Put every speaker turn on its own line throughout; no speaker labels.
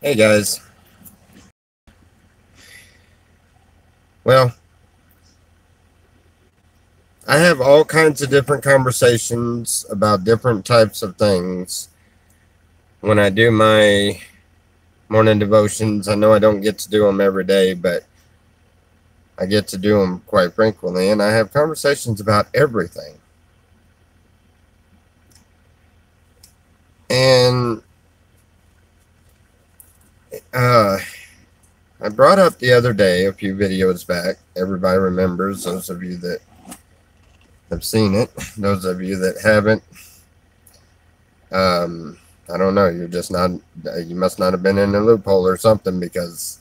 Hey guys. Well, I have all kinds of different conversations about different types of things when I do my morning devotions. I know I don't get to do them every day, but I get to do them quite frequently, and I have conversations about everything. And uh, I brought up the other day, a few videos back. Everybody remembers, those of you that have seen it, those of you that haven't. I don't know. You're just not. You must not have been in a loophole or something, because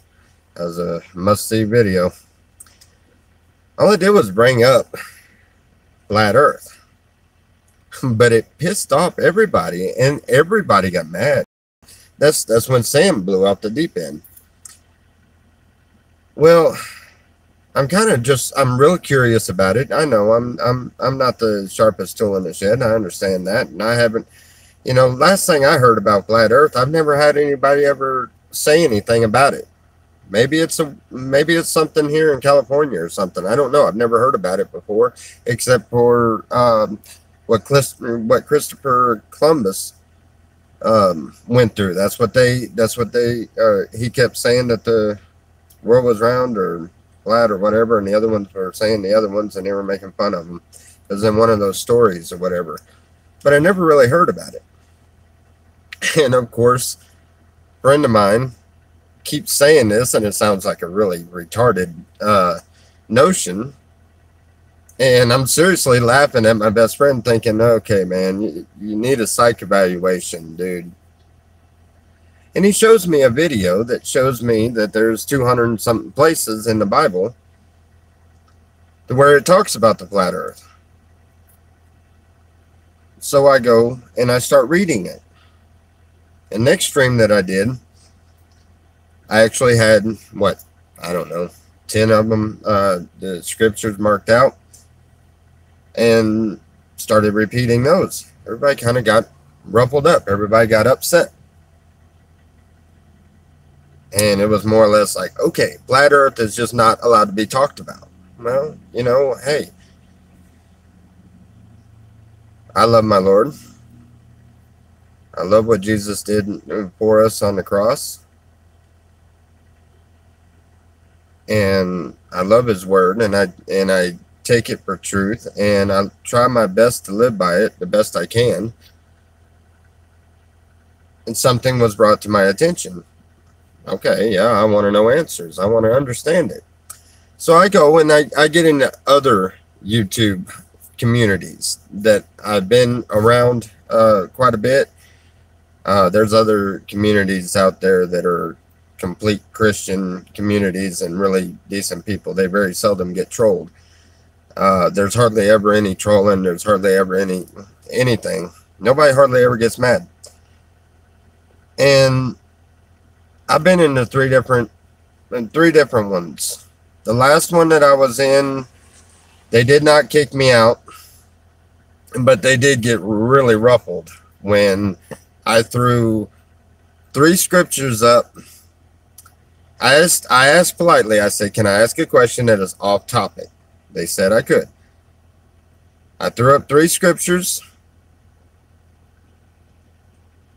that was a must-see video. All it did was bring up flat Earth, but it pissed off everybody, and everybody got mad. That's when Sam blew out the deep end. Well, I'm real curious about it. I know I'm not the sharpest tool in the shed. I understand that, and I haven't. Last thing I heard about flat Earth, I've never had anybody ever say anything about it. Maybe it's something here in California or something. I don't know. I've never heard about it before, except for what Christopher Columbus went through. He kept saying that the world was round or flat or whatever, and the other ones were saying the other ones, and they were making fun of him. It was in one of those stories or whatever. But I never really heard about it. And of course, a friend of mine keeps saying this, and it sounds like a really retarded notion. And I'm seriously laughing at my best friend, thinking, okay, man, you need a psych evaluation, dude. And he shows me a video that shows me that there's 200 and something places in the Bible where it talks about the flat Earth. So I go and I start reading it. And next stream that I did, I actually had, I don't know, 10 of them, the scriptures marked out, and started repeating those. Everybody kind of got ruffled up. Everybody got upset. And it was more or less like, okay, flat Earth is just not allowed to be talked about. Well, hey, I love my Lord. I love what Jesus did for us on the cross. And I love his word, and I take it for truth, and I try my best to live by it the best I can. And something was brought to my attention. Okay, yeah, I want to know answers. I want to understand it. So I go and I get into other YouTube communities that I've been around quite a bit. There's other communities out there that are complete Christian communities and really decent people. They very seldom get trolled. There's hardly ever any trolling. There's hardly ever anything. Nobody hardly ever gets mad. And I've been into three different ones. The last one that I was in, they did not kick me out, but they did get really ruffled when I threw 3 scriptures up. I asked politely, I said, can I ask a question that is off topic? They said I could. I threw up 3 scriptures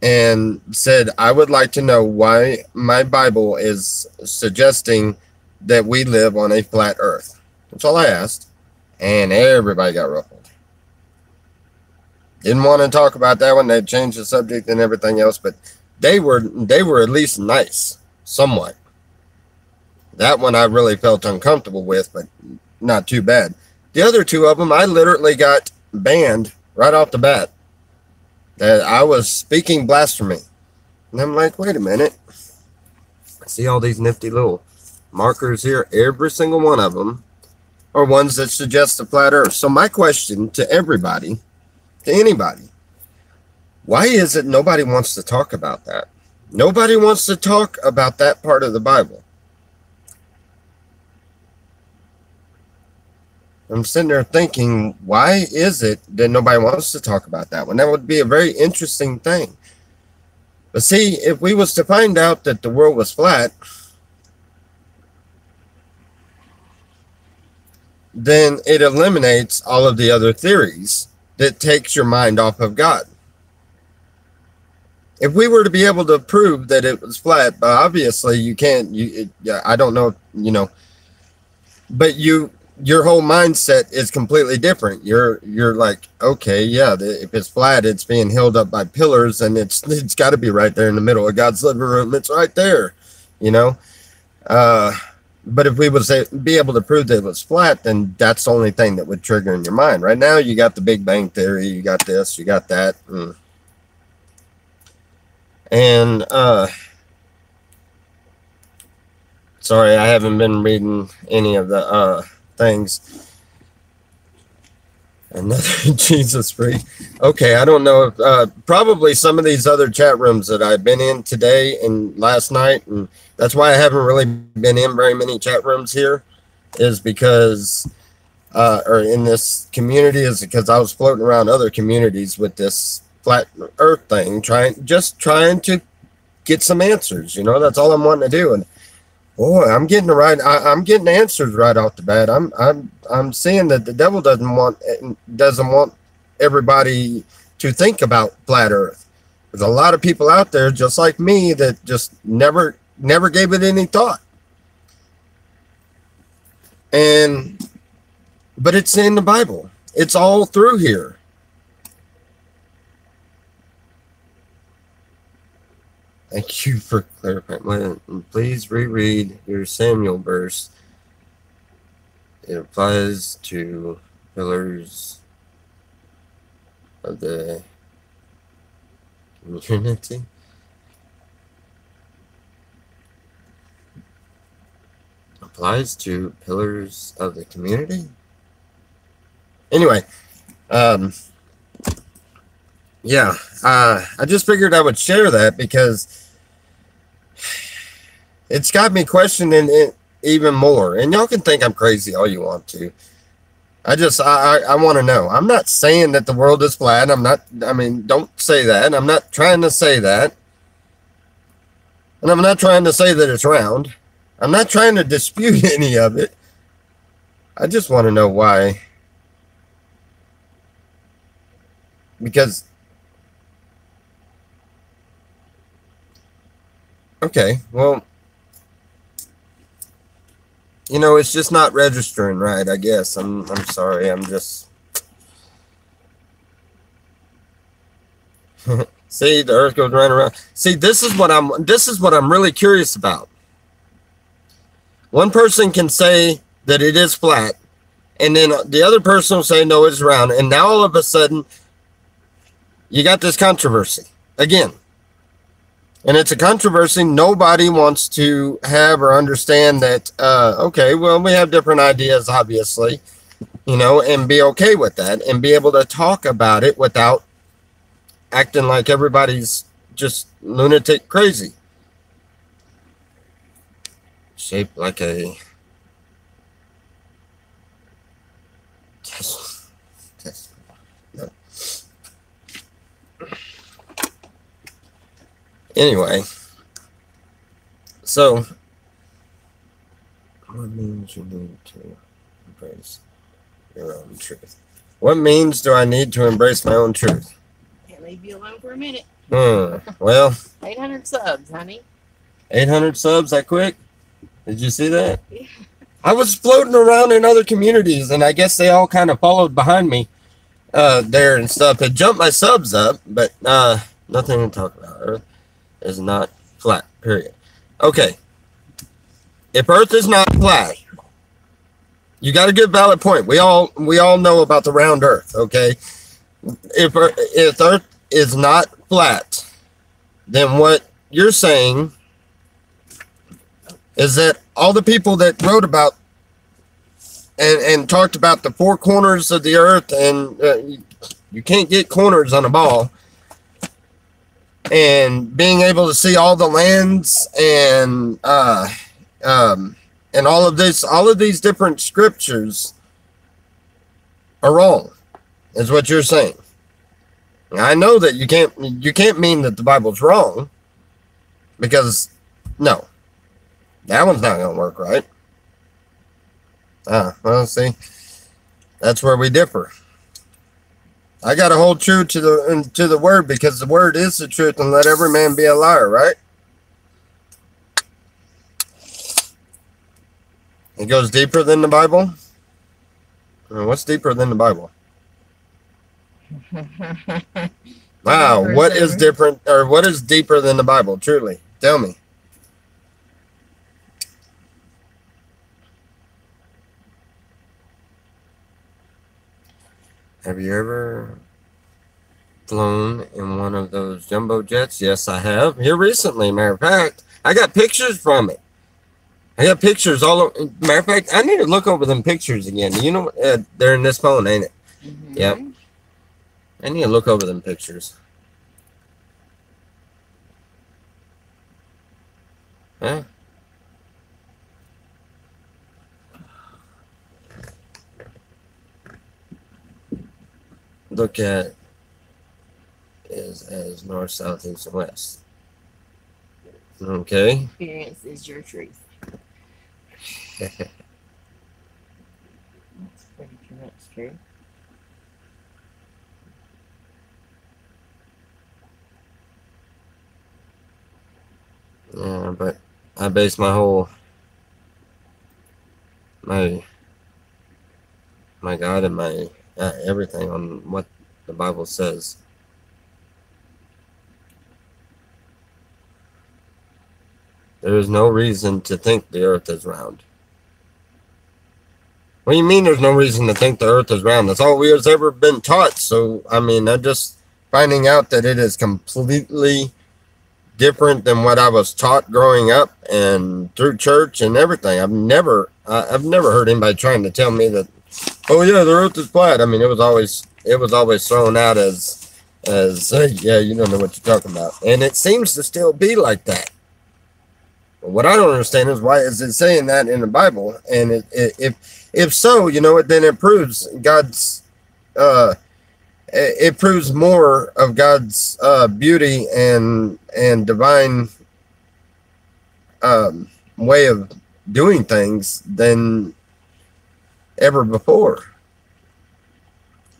and said, I would like to know why my Bible is suggesting that we live on a flat earth. That's all I asked. And everybody got ruffled. Didn't want to talk about that one. They changed the subject and everything else, but they were at least nice, somewhat. That one I really felt uncomfortable with, but not too bad. The other 2 of them, I literally got banned right off the bat that I was speaking blasphemy. And I'm like, wait a minute. I see all these nifty little markers here. Every single one of them are ones that suggest the flat earth. So my question to everybody, to anybody, why is it nobody wants to talk about that? Nobody wants to talk about that part of the Bible. I'm sitting there thinking, why is it that nobody wants to talk about that one? That would be a very interesting thing. But see, if we was to find out that the world was flat, then it eliminates all of the other theories that takes your mind off of God. If we were to be able to prove that it was flat, but obviously you can't, I don't know, but your whole mindset is completely different. You're like, okay, yeah, if it's flat, it's being held up by pillars, and it's got to be right there in the middle of God's living room. It's right there, But if we would be able to prove that it was flat, then that's the only thing that would trigger in your mind. Right now, you got the Big Bang Theory, you got this, you got that. And sorry, I haven't been reading any of the things. Another Jesus freak. Okay, I don't know if probably some of these other chat rooms that I've been in today and last night, and that's why I haven't really been in very many chat rooms here, is because or in this community, is because I was floating around other communities with this flat earth thing, trying to get some answers. That's all I'm wanting to do. And boy, I'm getting I'm getting answers right off the bat. I'm seeing that the devil doesn't want everybody to think about flat earth. There's a lot of people out there just like me that just never gave it any thought. But it's in the Bible. It's all through here. Thank you for clarifying. Please reread your Samuel verse. It applies to pillars of the community. Applies to pillars of the community. Anyway, yeah, I just figured I would share that because it's got me questioning it even more. And y'all can think I'm crazy all you want to. I want to know. I'm not saying that the world is flat. Don't say that. I'm not trying to say that. And I'm not trying to say that it's round. I'm not trying to dispute any of it. I just want to know why. Because, okay, well, it's just not registering right, I guess. I'm sorry. I'm just see, the earth goes right around. See, this is what I'm really curious about. One person can say that it is flat, and then the other person will say no, it's round. And now all of a sudden you got this controversy again. And it's a controversy nobody wants to have or understand that, okay, well, we have different ideas, obviously, and be okay with that and be able to talk about it without acting like everybody's just lunatic crazy. Shaped like a no. Anyway, so what means you need to embrace your own truth? What means do I need to embrace my own truth?
Can't leave you alone for a minute.
Well,
800 subs, honey.
800 subs that quick? Did you see that? Yeah. I was floating around in other communities, and I guess they all kind of followed behind me there and stuff. It jumped my subs up, but nothing to talk about. Earth is not flat, period. Okay. If Earth is not flat, you got a good valid point. We all know about the round Earth, okay? If Earth is not flat, then what you're saying is that all the people that wrote about and talked about the four corners of the earth, and you can't get corners on a ball, and being able to see all the lands and all of these different scriptures are wrong, is what you're saying. I know that you can't mean that the Bible's wrong. Because, no, that one's not going to work, right? Well, see, that's where we differ. I got to hold true to the word, because the word is the truth, and let every man be a liar, right? It goes deeper than the Bible. What's deeper than the Bible? Wow, what is different, or what is deeper than the Bible? Truly, tell me. Have you ever flown in one of those jumbo jets? Yes, I have. Here recently, matter of fact. I got pictures from it. I got pictures all over. Matter of fact, I need to look over them pictures again. You know, they're in this phone, ain't it? Mm-hmm. Yep. I need to look over them pictures. Huh? Look at is as north, south, east, and west. Okay.
Experience is your truth. That's pretty much true.
Yeah, but I base my whole my God and my everything on what the Bible says. There is no reason to think the earth is round. What do you mean there's no reason to think the earth is round? That's all we has ever been taught. So, I mean, I'm just finding out that it is completely different than what I was taught growing up and through church and everything. I've never heard anybody trying to tell me that, oh yeah, the earth is flat. I mean, it was always thrown out as yeah, you don't know what you're talking about. And it seems to still be like that. But what I don't understand is, why is it saying that in the Bible? And if so, you know, then it proves God's it proves more of God's beauty and divine way of doing things than ever before.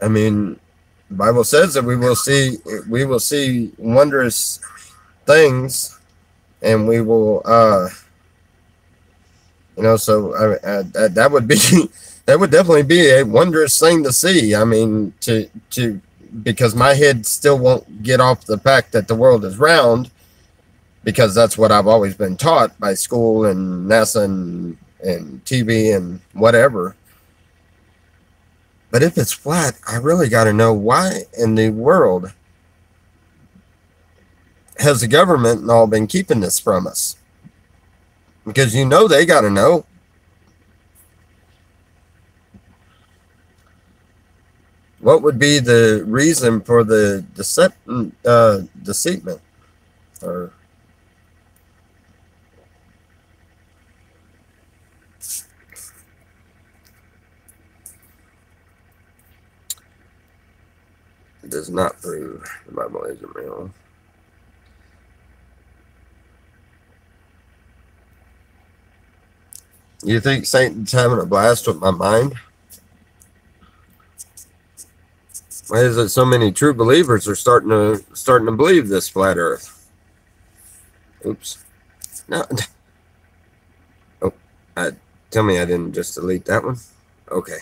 I mean, the Bible says that we will see wondrous things, and we will you know, so that would be that would definitely be a wondrous thing to see. I mean, because my head still won't get off the fact that the world is round, because that's what I've always been taught by school and NASA and TV and whatever. But if it's flat, I really got to know, why in the world has the government and all been keeping this from us? Because you know they got to know. What would be the reason for the deceitment? Or it does not prove the Bible isn't real. You think Satan's having a blast with my mind? Why is it so many true believers are starting to believe this flat earth? Oops. No. Oh, tell me I didn't just delete that one. Okay.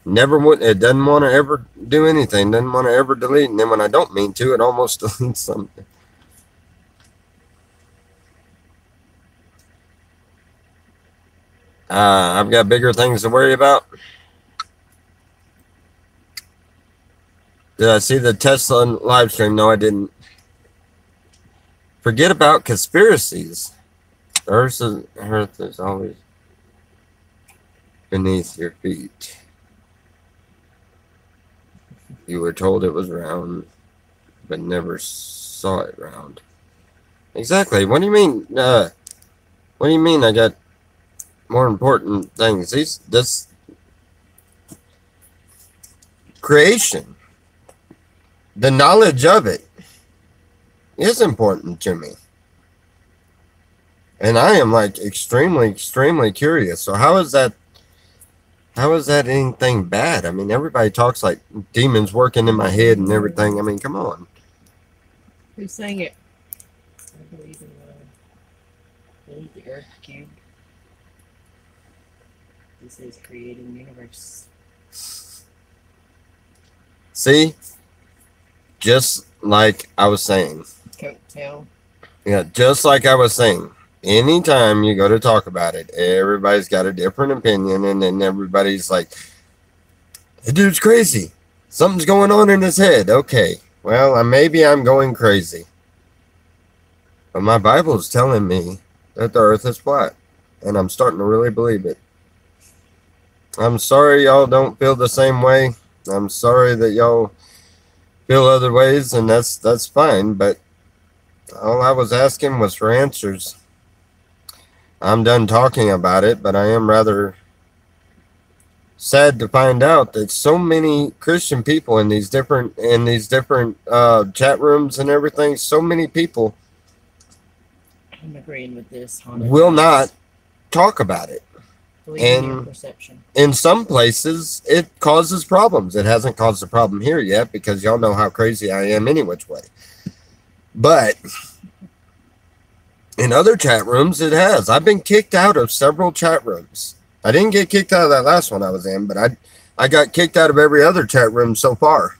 Never would. It doesn't want to ever do anything. Doesn't want to ever delete. And then when I don't mean to, it almost deletes something. I've got bigger things to worry about. Did I see the Tesla live stream? No, I didn't. Forget about conspiracies. The earth is always beneath your feet. You were told it was round, but never saw it round. Exactly. What do you mean? What do you mean I got more important things? This creation, the knowledge of it is important to me. And I am like extremely curious. So how is that anything bad? I mean, everybody talks like demons working in my head and everything. I mean, come on.
Who's saying it? I believe in the Earth cube. This is creating universe.
See? Just like I was saying.
Coattail.
Yeah, just like I was saying. Anytime you go to talk about it, everybody's got a different opinion, and then everybody's like, the dude's crazy. Something's going on in his head. Okay, well, maybe I'm going crazy. But my Bible is telling me that the earth is flat, and I'm starting to really believe it. I'm sorry y'all don't feel the same way. I'm sorry that y'all feel other ways, and that's fine, but all I was asking was for answers. I'm done talking about it, but I am rather sad to find out that so many Christian people in these different chat rooms and everything, so many people
I'm agreeing with this.
will not talk about it.
And perception.
In some places, it causes problems. It hasn't caused a problem here yet because y'all know how crazy I am any which way. But in other chat rooms, it has. I've been kicked out of several chat rooms. I didn't get kicked out of that last one I was in, but I got kicked out of every other chat room so far.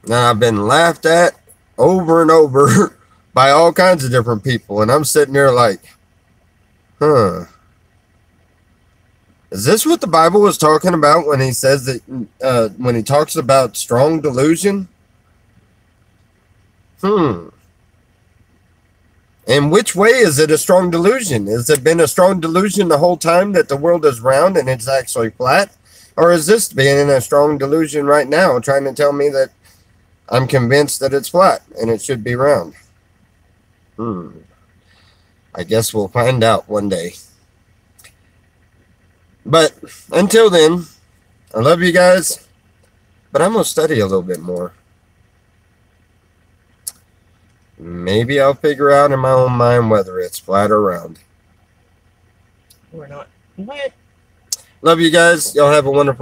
Now, I've been laughed at over and over by all kinds of different people, and I'm sitting there like, is this what the Bible was talking about when he says that, when he talks about strong delusion? And which way is it a strong delusion? Has it been a strong delusion the whole time that the world is round and it's actually flat? Or is this being a strong delusion right now, trying to tell me that I'm convinced that it's flat and it should be round? I guess we'll find out one day. But until then, I love you guys, but I'm going to study a little bit more. Maybe I'll figure out in my own mind whether it's flat or round.
Or not. What?
Love you guys. Y'all have a wonderful